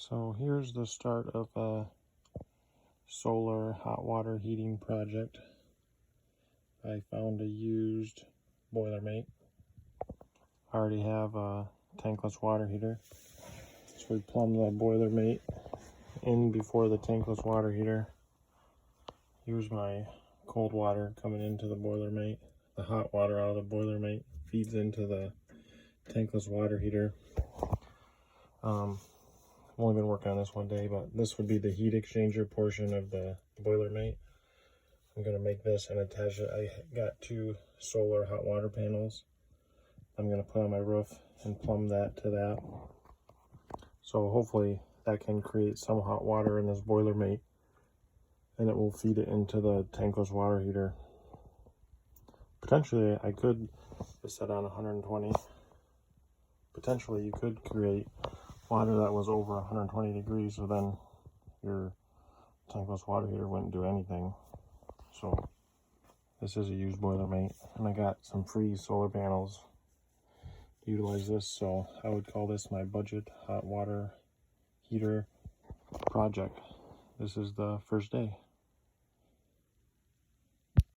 So here's the start of a solar hot water heating project. I found a used Boilermate. I already have a tankless water heater. So we plumbed the Boilermate in before the tankless water heater. Here's my cold water coming into the Boilermate. The hot water out of the Boilermate feeds into the tankless water heater. I've only been working on this one day, but this would be the heat exchanger portion of the Boilermate. I'm going to make this and attach it. I got 2 solar hot water panels I'm going to put on my roof and plumb that to that. So hopefully that can create some hot water in this Boilermate, and it will feed it into the tankless water heater. Potentially I could set on 120. Potentially you could create water that was over 120 degrees, so then your tankless water heater wouldn't do anything. So this is a used Boilermate, and I got some free solar panels to utilize this, so I would call this my budget hot water heater project. This is the first day.